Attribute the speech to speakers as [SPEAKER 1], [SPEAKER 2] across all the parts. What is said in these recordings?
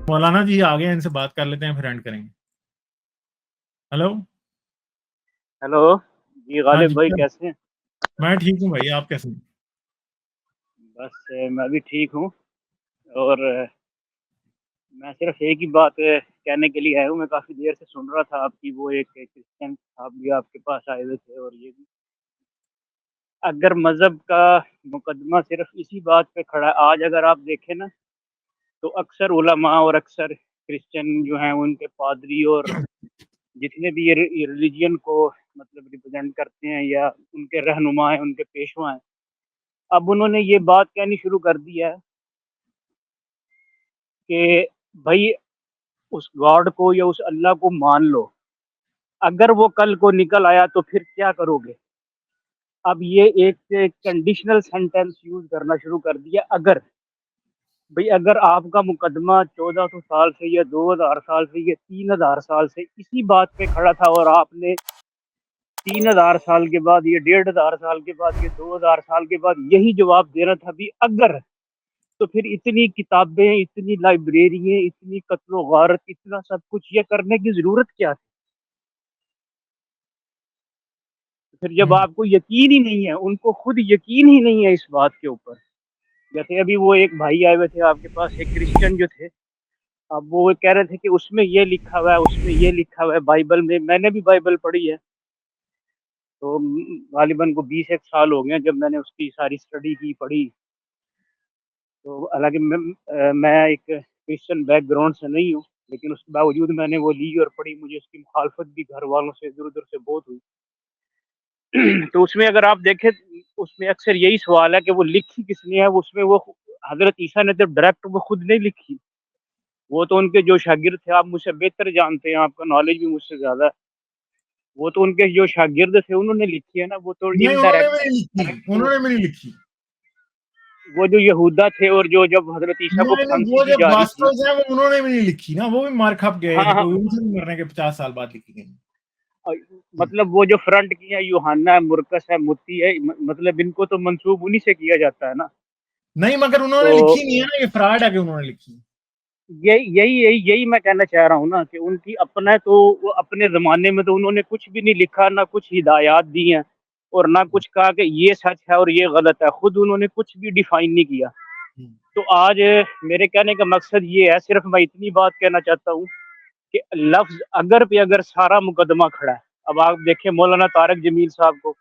[SPEAKER 1] مولانا جی آگے ان سے بات کر لیتے ہیں پھر اینڈ کریں گے. ہلو
[SPEAKER 2] ہیلو جی غالب بھائی کیسے ہیں؟
[SPEAKER 1] میں ٹھیک ہوں بھائی, آپ کیسے ہیں؟
[SPEAKER 2] بس میں بھی ٹھیک ہوں, اور میں صرف ایک ہی بات کہنے کے لیے آیا ہوں. میں کافی دیر سے سن رہا تھا آپ کی, وہ ایک کرسچن صاحب بھی آپ کے پاس آئے ہوئے تھے, اور یہ بھی اگر مذہب کا مقدمہ صرف اسی بات پہ کھڑا ہے, آج اگر آپ دیکھیں نا تو اکثر علماء اور اکثر کرسچن جو ہیں ان کے پادری اور جتنے بھی یہ ریلیجین کو مطلب ریپرزینٹ کرتے ہیں یا ان کے رہنما ہیں, ان کے پیشوا ہیں, اب انہوں نے یہ بات کہنی شروع کر دی ہے کہ بھائی اس گاڈ کو یا اس اللہ کو مان لو, اگر وہ کل کو نکل آیا تو پھر کیا کرو گے. اب یہ ایک کنڈیشنل سینٹینس یوز کرنا شروع کر دیا. اگر آپ کا مقدمہ 1400 سال سے یا 2000 سال سے یا 3000 سال سے اسی بات پہ کھڑا تھا, اور آپ نے 3000 سال کے بعد یا 1500 سال کے بعد یا 2000 سال کے بعد یہی جواب دینا تھا بھی اگر, تو پھر اتنی کتابیں, اتنی لائبریریاں, اتنی قتل و غارت, اتنا سب کچھ یہ کرنے کی ضرورت کیا تھی. پھر جب آپ کو یقین ہی نہیں ہے, ان کو خود یقین ہی نہیں ہے اس بات کے اوپر. جیسے ابھی وہ ایک بھائی آئے ہوئے تھے آپ کے پاس, ایک کرسچن جو تھے, اب وہ کہہ رہے تھے کہ اس میں یہ لکھا ہوا ہے, اس میں یہ لکھا ہوا ہے بائبل میں. میں نے بھی بائبل پڑھی ہے, تو غالباً کو 21 سال ہو گئے جب میں نے اس کی ساری اسٹڈی کی, پڑھی. تو حالانکہ میں ایک کرسچن بیک گراؤنڈ سے نہیں ہوں, لیکن اس کے باوجود میں نے وہ لی اور پڑھی. مجھے اس کی مخالفت بھی گھر والوں سے ادھر ادھر سے بہت ہوئی. تو اس میں اگر آپ دیکھیں, اس میں اکثر یہی سوال ہے کہ وہ لکھی کس نے ہے. اس میں وہ حضرت عیسیٰ نے تو ڈائریکٹ وہ خود نہیں لکھی, وہ تو ان کے جو شاگرد تھے, آپ مجھ سے بہتر جانتے ہیں, آپ کا نالج بھی مجھ سے زیادہ ہے, وہ تو ان کے جو شاگرد تھے انہوں نے لکھی ہے نا. وہ تو
[SPEAKER 1] انہوں نے نہیں لکھی.
[SPEAKER 2] وہ جو یہودا تھے اور جو جب حضرت عیسیٰ کو پھانسی دی جا رہی تھی,
[SPEAKER 1] وہ انہوں نے بھی نہیں لکھی نا, وہ بھی مار کھپ گئے,
[SPEAKER 2] ہاں
[SPEAKER 1] مرنے کے 50 سال بعد لکھی گئی.
[SPEAKER 2] مطلب وہ جو فرنٹ کی ہے, یوحنا ہے, مرکس ہے, متی ہے, مطلب ان کو تو منسوب انہی سے کیا جاتا ہے نا.
[SPEAKER 1] نہیں, مگر انہوں نے لکھی نہیں ہے نا, یہ فراڈ ہے کہ انہوں نے لکھی.
[SPEAKER 2] یہی میں کہنا چاہ رہا ہوں نا, کہ ان کی اپنا تو وہ اپنے زمانے میں تو انہوں نے کچھ بھی نہیں لکھا, نہ کچھ ہدایات دی ہیں, اور نہ کچھ کہا کہ یہ سچ ہے اور یہ غلط ہے. خود انہوں نے کچھ بھی ڈیفائن نہیں کیا. تو آج میرے کہنے کا مقصد یہ ہے, صرف میں اتنی بات کہنا چاہتا ہوں کہ لفظ اگر پہ اگر سارا مقدمہ کھڑا ہے. اب آپ دیکھیں مولانا طارق جمیل صاحب کو,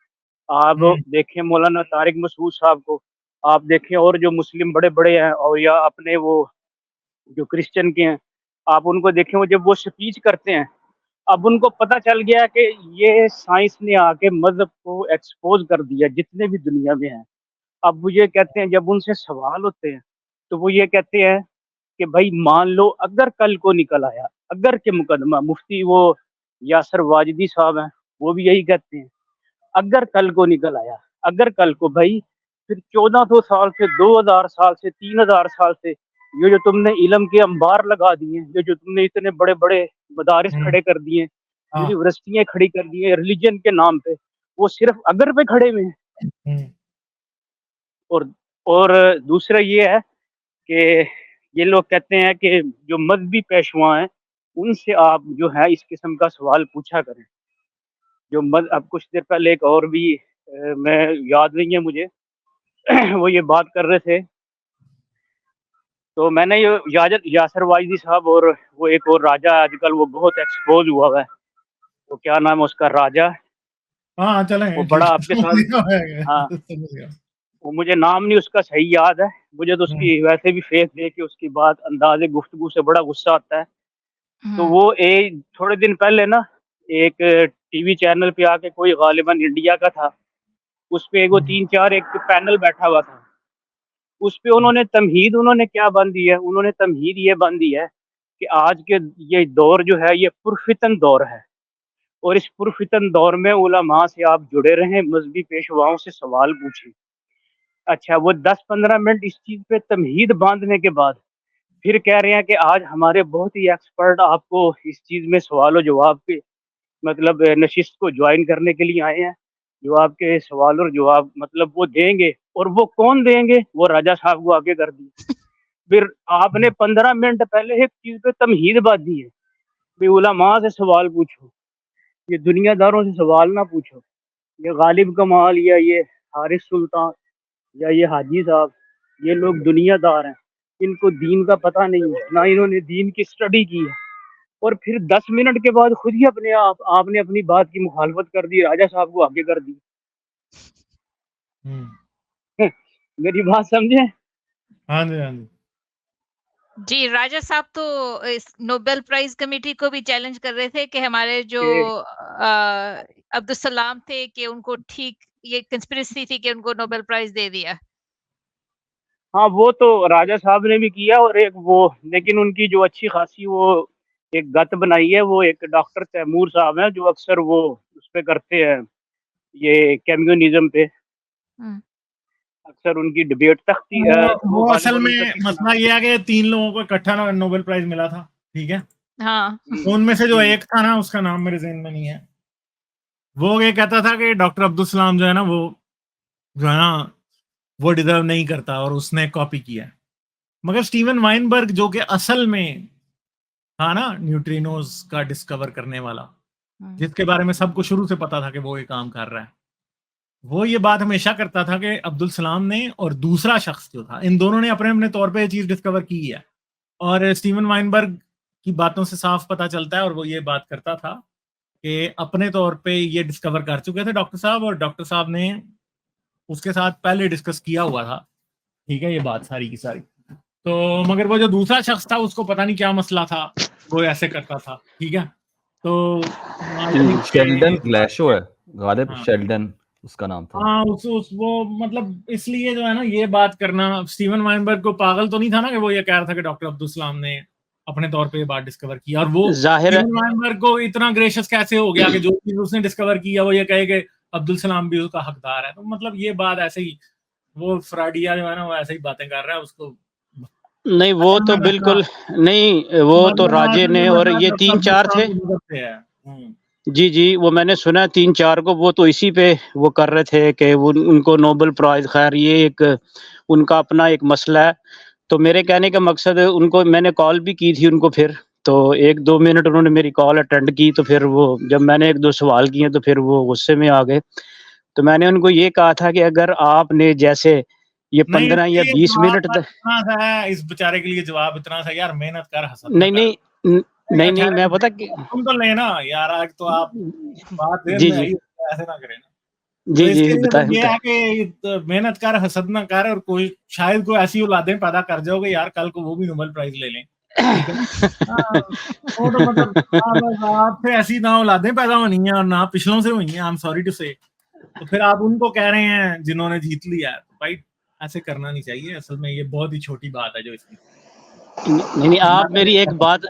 [SPEAKER 2] آپ دیکھیں مولانا طارق مسعود صاحب کو, آپ دیکھیں اور جو مسلم بڑے بڑے ہیں, اور یا اپنے وہ جو کرسچن کے ہیں, آپ ان کو دیکھیں, وہ جب وہ سپیچ کرتے ہیں, اب ان کو پتہ چل گیا کہ یہ سائنس نے آ کے مذہب کو ایکسپوز کر دیا جتنے بھی دنیا میں ہیں. اب وہ یہ کہتے ہیں, جب ان سے سوال ہوتے ہیں تو وہ یہ کہتے ہیں کہ بھائی مان لو اگر کل کو نکل آیا, اگر کے مقدمہ. مفتی وہ یاسر واجدی صاحب ہیں, وہ بھی یہی کہتے ہیں, اگر کل کو نکل آیا, اگر کل کو. بھائی پھر 1400 سال سے 2000 سال سے 3000 سال سے یہ جو تم نے علم کے انبار لگا دیے, جو تم نے اتنے بڑے بڑے مدارس کھڑے کر دیے, یونیورسٹیاں کھڑی کر دی ہیں ریلیجن کے نام پہ, وہ صرف اگر پہ کھڑے ہوئے ہیں. اور دوسرا یہ ہے کہ یہ لوگ کہتے ہیں کہ جو مذہبی پیشوا ہیں ان سے آپ جو ہے اس قسم کا سوال پوچھا کریں. جو اب کچھ دیر پہلے ایک اور بھی میں یاد نہیں ہے مجھے, وہ یہ بات کر رہے تھے, تو میں نے یہ یاسر واجدی صاحب اور وہ ایک اور راجہ آج کل وہ بہت ایکسپوز ہوا ہے, وہ کیا نام ہے اس کا, راجہ, وہ بڑا آپ کے ساتھ, ہاں وہ مجھے نام نہیں اس کا صحیح یاد ہے, مجھے تو اس کی ویسے بھی فیس دے کے اس کی بات انداز گفتگو سے بڑا غصہ آتا ہے. تو وہ تھوڑے دن پہلے نا ایک ٹی وی چینل پہ آ کے, کوئی غالباً انڈیا کا تھا, اس پہ وہ 3-4 ایک پینل بیٹھا ہوا تھا, اس پہ انہوں نے تمہید کیا باندھی ہے, انہوں نے تمہید یہ باندھی ہے کہ آج کے یہ دور جو ہے یہ پرفتن دور ہے, اور اس پرفتن دور میں علماء سے آپ جڑے رہیں, مذہبی پیشواؤں سے سوال پوچھیں. اچھا, وہ 10-15 منٹ اس چیز پہ تمہید باندھنے کے بعد پھر کہہ رہے ہیں کہ آج ہمارے بہت ہی ایکسپرٹ آپ کو اس چیز میں سوال و جواب پہ مطلب نشست کو جوائن کرنے کے لیے آئے ہیں, جو آپ کے سوال اور جواب مطلب وہ دیں گے. اور وہ کون دیں گے؟ وہ راجہ صاحب کو آگے کر دی. پھر آپ نے 15 منٹ پہلے ایک چیز پہ تمہید باندھی ہے کہ علماء سے سوال پوچھو، یہ دنیا داروں سے سوال نہ پوچھو، یہ غالب کمال یا یہ حارث سلطان یا یہ حاجی صاحب، یہ لوگ دنیا دار ہیں، ان کو دین کا پتہ نہیں ہے، نہ انہوں نے دین کی اسٹڈی کی ہے. اور پھر 10 منٹ کے بعد خود ہی اپنے آپ نے اپنی بات کی مخالفت کر دی، راجہ صاحب کو آگے کر دی. میری بات سمجھیں؟
[SPEAKER 1] ہاں جی ہاں جی
[SPEAKER 3] جی راجہ صاحب تو اس نوبل پرائز کمیٹی کو بھی چیلنج کر رہے تھے کہ ہمارے جو عبدالسلام تھے کہ ان کو ٹھیک یہ کنسپریسی تھی کہ ان کو نوبل پرائز دے دیا.
[SPEAKER 2] ہاں وہ تو راجہ صاحب نے بھی کیا، اور ایک وہ لیکن ان کی جو اچھی خاصی وہ ایک گت بنائی ہے، وہ ایک ڈاکٹر تیمور صاحب ہیں جو اکثر وہ اس پہ کرتے ہیں یہ کمیونزم پہ اکثر ان کی ڈبیٹ تختی
[SPEAKER 1] وہ اصل میں مسئلہ یہ ہے کہ 3 لوگوں کو اکٹھا نوبل پرائز ملا تھا، ٹھیک ہے.
[SPEAKER 3] ہاں
[SPEAKER 1] ان میں سے جو ایک تھا نا، اس کا نام میرے ذہن میں نہیں ہے، وہ یہ کہتا تھا کہ ڈاکٹر عبدالسلام جو ہے نا وہ جو ہے نا وہ ڈیزرو نہیں کرتا اور اس نے کاپی کیا. مگر اسٹیون وائنبرگ جو کہ اصل میں تھا نا نیوٹرینوز کا ڈسکور کرنے والا، جس کے بارے میں سب کو شروع سے پتا تھا کہ وہ یہ کام کر رہا ہے، وہ یہ بات ہمیشہ کرتا تھا کہ عبدالسلام نے اور دوسرا شخص جو تھا، ان دونوں نے اپنے اپنے طور پہ یہ چیز ڈسکور کی ہے. اور اسٹیون وائنبرگ کی باتوں سے صاف پتا چلتا ہے، اور وہ یہ بات کرتا تھا کہ اپنے طور پہ یہ ڈسکور کر چکے تھے ڈاکٹر صاحب، اور ڈاکٹر صاحب نے اس کے ساتھ پہلے ڈسکس کیا ہوا تھا، ٹھیک ہے، یہ بات ساری کی ساری. تو مگر وہ جو دوسرا شخص تھا اس کو پتہ نہیں کیا مسئلہ تھا، وہ ایسے کرتا تھا، ٹھیک ہے. تو
[SPEAKER 4] شیلڈن گلیشو ہے، غالب شیلڈن اس کا نام تھا.
[SPEAKER 1] ہاں وہ مطلب اس لیے جو ہے نا یہ بات کرنا، اسٹیون وائنبرگ کو پاگل تو نہیں تھا نا کہ وہ یہ کہہ رہا تھا کہ ڈاکٹر عبدالسلام نے اپنے طور پہ یہ بات ڈسکور کی، اور وہ اسٹیون وائنبرگ کو اتنا گریشس کیسے ہو گیا کہ جو چیز اس نے ڈسکور کی ہے وہ یہ کہے کہ عبدالسلام بھی اس کا حقدار ہے. تو مطلب یہ بات ایسے ہی وہ فراڈیا جو ہے نا وہ ایسے ہی باتیں کر رہا ہے، اس کو
[SPEAKER 2] نہیں وہ تو بالکل نہیں، وہ تو راجے نے اور یہ 3-4 تھے. جی جی وہ میں نے سنا 3-4 کو، وہ تو اسی پہ وہ کر رہے تھے کہ وہ ان کو نوبل پرائز. خیر یہ ایک ان کا اپنا ایک مسئلہ ہے. تو میرے کہنے کا مقصد ان کو میں نے کال بھی کی تھی ان کو، پھر تو 1-2 منٹ انہوں نے میری کال اٹینڈ کی، تو پھر وہ جب میں نے 1-2 سوال کیے تو پھر وہ غصے میں آ گئے. تو میں نے ان کو یہ کہا تھا کہ اگر آپ نے جیسے یہ 15 یا 20 منٹ
[SPEAKER 1] اس بیچارے کے لیے جواب اتنا سا، یار محنت کر، حسد
[SPEAKER 2] نہیں میں پتہ کہ
[SPEAKER 1] تم تو لینا یار، آج تو آپ بات دیر
[SPEAKER 2] جی
[SPEAKER 1] میں
[SPEAKER 2] جی
[SPEAKER 1] آئی، ایسے نہ کریں نا.
[SPEAKER 2] جی
[SPEAKER 1] اس
[SPEAKER 2] جی
[SPEAKER 1] کے لیے
[SPEAKER 2] بتائیں
[SPEAKER 1] یہ ہے کہ محنت کر، حسد نہ کر، اور کوئی شاید کوئی ایسی اولادیں پیدا کر جاؤ گے یار کل کو وہ بھی نوبل پرائز لے لیں، ٹھیک ہے. وہ تو مطلب آپ سے ایسی نہ اولادیں پیدا ہونی ہیں اور نہ پچھلوں سے ہوئی ہیں، آئی ایم سوری ٹو سے. تو پھر آپ ان کو کہہ رہے ہیں جنہوں نے جیت لیا ہے، بھائی ایسے کرنا نہیں چاہیے. اصل میں یہ بہت ہی چھوٹی بات ہے جو اس کی.
[SPEAKER 2] نہیں آپ میری ایک بات،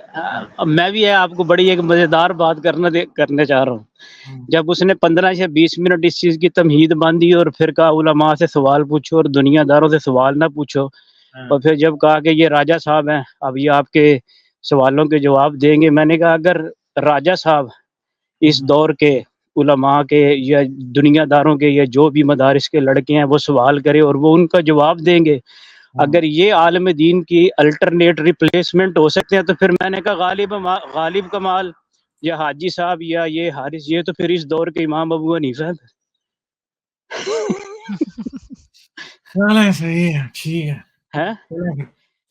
[SPEAKER 2] میں بھی آپ کو بڑی ایک مزیدار بات کرنے چاہ رہا ہوں. جب اس نے 15 یا 20 منٹ اس چیز کی تمہید باندھی اور پھر کہا علماء سے سوال پوچھو اور دنیا داروں سے سوال نہ پوچھو، اور پھر جب کہا کہ یہ راجہ صاحب ہیں اب یہ آپ کے سوالوں کے جواب دیں گے، میں نے کہا اگر راجہ صاحب اس دور کے علماء کے یا دنیا داروں کے یا جو بھی مدارس کے لڑکے ہیں وہ سوال کرے اور وہ ان کا جواب دیں گے، اگر یہ عالم دین کی الٹرنیٹ ریپلیسمنٹ ہو سکتے ہیں، تو پھر میں نے کہا غالب کمال یا حاجی صاحب یا یہ حارث، یہ تو پھر اس دور کے امام ابو حنیفہ ہیں.
[SPEAKER 1] صحیح ہے، ٹھیک ہے،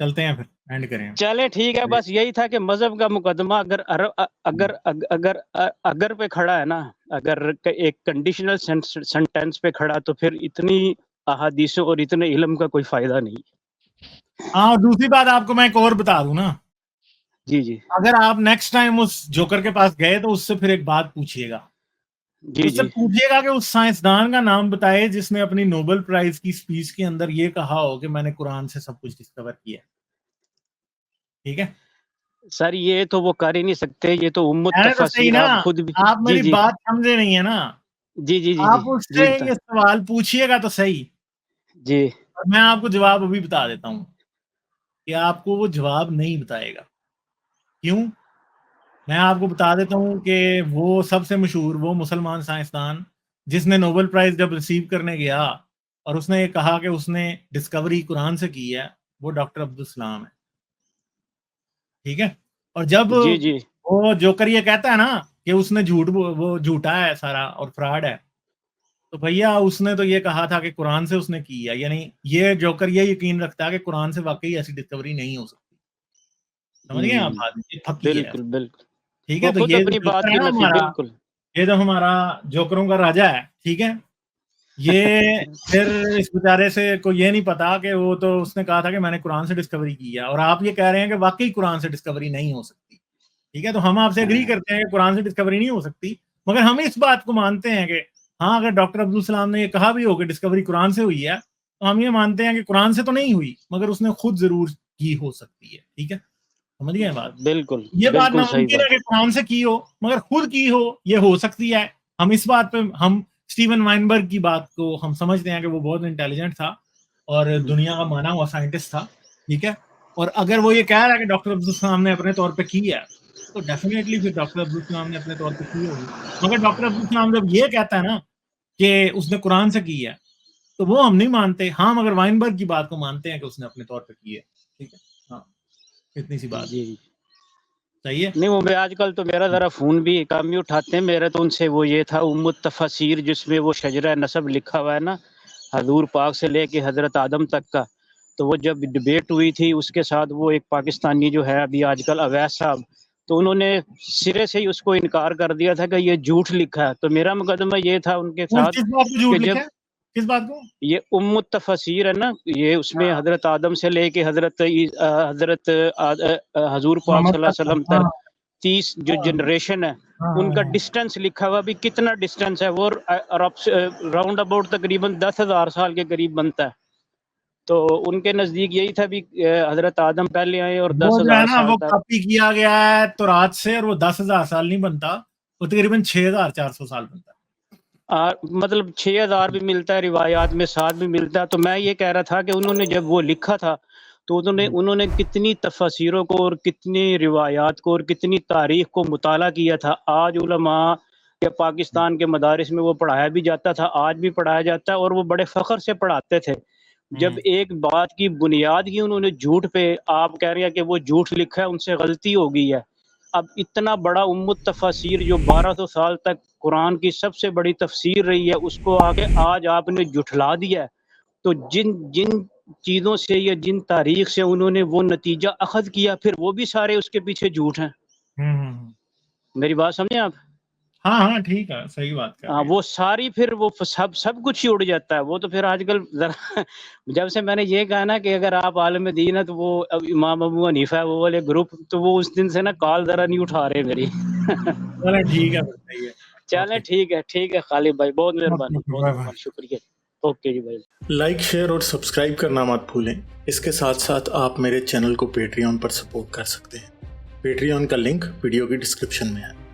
[SPEAKER 1] چلتے ہیں پھر اینڈ کریں.
[SPEAKER 2] چلے ٹھیک ہے، بس یہی تھا کہ مذہب کا مقدمہ اگر پہ کھڑا ہے نا، اگر ایک کنڈیشنل سینٹینس پہ کھڑا تو پھر اتنی احادیثوں اور اتنے علم کا کوئی فائدہ نہیں.
[SPEAKER 1] ہاں دوسری بات آپ کو میں ایک اور بتا دوں نا،
[SPEAKER 2] جی جی
[SPEAKER 1] اگر آپ نیکسٹ ٹائم اس جوکر کے پاس گئے تو اس سے پھر ایک بات پوچھیے گا،
[SPEAKER 2] جی
[SPEAKER 1] اس سے پوچھیے گا کہ اس سائنسدان کا نام بتائے جس نے اپنی نوبل پرائز کی اسپیچ کے اندر یہ کہا ہو کہ میں نے قرآن سے سب کچھ ڈسکور کیا، ٹھیک ہے.
[SPEAKER 2] سر یہ تو وہ کر ہی نہیں سکتے، یہ تو امت
[SPEAKER 1] تو صحیح
[SPEAKER 2] تفاسیر
[SPEAKER 1] نا،
[SPEAKER 2] آپ خود بھی.
[SPEAKER 1] آپ میری بات سمجھے نہیں ہے نا.
[SPEAKER 2] جی جی جی
[SPEAKER 1] آپ اس سے یہ سوال پوچھیے گا تو صحیح،
[SPEAKER 2] جی
[SPEAKER 1] اور میں آپ کو جواب ابھی بتا دیتا ہوں کہ آپ کو وہ جواب نہیں بتائے گا. کیوں؟ میں آپ کو بتا دیتا ہوں کہ وہ سب سے مشہور وہ مسلمان سائنسدان جس نے نوبل پرائز جب ریسیو کرنے گیا اور اس نے یہ کہا کہ اس نے ڈسکوری قرآن سے کی ہے، وہ ڈاکٹر عبدالسلام ہے. ٹھیک ہے. اور جب
[SPEAKER 2] جی جی
[SPEAKER 1] وہ جوکر یہ کہتا ہے نا کہ اس نے وہ جھوٹا ہے سارا اور فراڈ ہے, تو بھیا اس نے تو یہ کہا تھا کہ قرآن سے اس نے کی ہے, یعنی یہ جوکر یہ یقین رکھتا ہے کہ قرآن سے واقعی ایسی ڈسکوری نہیں ہو سکتی. سمجھ گئے آپ بات, یہ پھکی ہے.
[SPEAKER 2] بالکل بالکل.
[SPEAKER 1] ٹھیک ہے.
[SPEAKER 2] وہ
[SPEAKER 1] تو
[SPEAKER 2] خود
[SPEAKER 1] یہ
[SPEAKER 2] اپنی بات کی نفی. بالکل.
[SPEAKER 1] یہ تو ہمارا جوکروں کا راجا ہے. ٹھیک ہے. یہ پھر اس بیچارے سے کوئی یہ نہیں پتا کہ وہ تو اس نے کہا تھا کہ میں نے قرآن سے ڈسکوری کی ہے, اور آپ یہ کہہ رہے ہیں کہ واقعی قرآن سے ڈسکوری نہیں ہو سکتی. ٹھیک ہے. تو ہم آپ سے اگری کرتے ہیں کہ قرآن سے ڈسکوری نہیں ہو سکتی, مگر ہم اس بات کو مانتے ہیں کہ ہاں اگر ڈاکٹر عبدالسلام نے یہ کہا بھی ہو کہ ڈسکوری قرآن سے ہوئی ہے, تو ہم یہ مانتے ہیں کہ قرآن سے تو نہیں ہوئی, مگر اس نے خود ضرور کی ہو سکتی ہے. ٹھیک ہے. سمجھ گئے بات.
[SPEAKER 2] بالکل
[SPEAKER 1] یہ بات
[SPEAKER 2] بالکل صحیح
[SPEAKER 1] ناممکن ہے کہ قرآن سے کی ہو, مگر خود کی ہو سکتی ہے. ہم اس بات پہ ہم اسٹیون وائنبرگ کی بات کو ہم سمجھتے ہیں کہ وہ بہت انٹیلیجنٹ تھا اور دنیا کا مانا ہوا سائنٹسٹ تھا. ٹھیک ہے. اور اگر وہ یہ کہہ رہا ہے کہ ڈاکٹر عبدالسلام نے اپنے طور پہ کی ہے, تو ڈیفینیٹلی پھر ڈاکٹر عبدالسلام نے اپنے طور پہ کی ہوگی. مگر ڈاکٹر عبدالسلام جب یہ کہتا ہے نا کہ اس نے قرآن سے کی ہے, تو وہ ہم نہیں مانتے. ہاں مگر وائنبرگ کی بات کو مانتے ہیں کہ اس نے اپنے طور پہ کی ہے. ٹھیک ہے. ہاں اتنی سی بات.
[SPEAKER 2] جی.
[SPEAKER 1] صحیح ہے.
[SPEAKER 2] نہیں, وہ میں آج کل تو میرا ذرا فون بھی کام ہی اٹھاتے ہیں میرا, تو ان سے وہ یہ تھا التفاسیر جس میں وہ شجرہ نسب لکھا ہوا ہے نا, حضور پاک سے لے کے حضرت آدم تک کا. تو وہ جب ڈبیٹ ہوئی تھی اس کے ساتھ وہ ایک پاکستانی جو ہے ابھی آج کل اویس صاحب, تو انہوں نے سرے سے ہی اس کو انکار کر دیا تھا کہ یہ جھوٹ لکھا ہے. تو میرا مقدمہ یہ تھا ان کے ساتھ
[SPEAKER 1] کس بات کو جھوٹ
[SPEAKER 2] کہ جب
[SPEAKER 1] لکھا ہے؟ کس بات کو؟
[SPEAKER 2] یہ التفاسیر ہے نا, یہ اس میں حضرت آدم سے لے کے حضرت حضور پاک صلی اللہ علیہ وسلم تک 30 جو جنریشن ہے ان کا ڈسٹنس لکھا ہوا. بھی کتنا ڈسٹنس ہے وہ راؤنڈ اباؤٹ تقریباً 10,000 سال کے قریب بنتا ہے. تو ان کے نزدیک یہی تھا بھی حضرت آدم پہلے آئے اور
[SPEAKER 1] وہ جو ہے
[SPEAKER 2] 10,000
[SPEAKER 1] نا
[SPEAKER 2] سال
[SPEAKER 1] وہ
[SPEAKER 2] تک.
[SPEAKER 1] کاپی کیا گیا ہے تورات سے, اور وہ 10,000 سال نہیں بنتا, وہ تقریباً 6,400 سال بنتا ہے.
[SPEAKER 2] مطلب 6,000 بھی ملتا ہے, روایات میں 7 بھی ملتا ہے. تو میں یہ کہہ رہا تھا کہ انہوں نے جب وہ لکھا تھا تو انہوں نے کتنی تفاسیروں کو اور کتنی روایات کو اور کتنی تاریخ کو مطالعہ کیا تھا. آج علماء یا پاکستان کے مدارس میں وہ پڑھایا بھی جاتا تھا, آج بھی پڑھایا جاتا ہے, اور وہ بڑے فخر سے پڑھاتے تھے. جب ایک بات کی بنیاد کی انہوں نے جھوٹ پہ, آپ کہہ رہے ہیں کہ وہ جھوٹ لکھا ہے, ان سے غلطی ہو گئی ہے. اب اتنا بڑا التفاسیر جو 1200 سال تک قرآن کی سب سے بڑی تفسیر رہی ہے, اس کو آگے آج آپ نے جھٹلا دیا ہے. تو جن چیزوں سے یا جن تاریخ سے انہوں نے وہ نتیجہ اخذ کیا, پھر وہ بھی سارے اس کے پیچھے جھوٹ ہیں. میری بات سمجھیں آپ؟
[SPEAKER 1] ہاں ہاں ٹھیک ہے, صحیح بات کر رہے ہیں.
[SPEAKER 2] وہ ساری پھر وہ سب کچھ ہی اڑ جاتا ہے. وہ تو پھر آج کل ذرا جب سے میں نے یہ کہا نا کہ اگر آپ عالم دین ہے تو وہ امام ابو حنیفہ وہ والے گروپ, تو وہ اس دن سے نا کال ذرا نہیں اٹھا رہے میری.
[SPEAKER 1] چلیں ٹھیک ہے, صحیح ہے.
[SPEAKER 2] چلیں ٹھیک ہے خالد بھائی, بہت مہربانی, شکریہ. اوکے جی بھائی.
[SPEAKER 5] لائک, شیئر اور سبسکرائب کرنا مت بھولیں. اس کے ساتھ ساتھ آپ میرے چینل کو پیٹریون پر سپورٹ کر سکتے ہیں. پیٹریون کا لنک ویڈیو کی ڈسکرپشن میں ہے.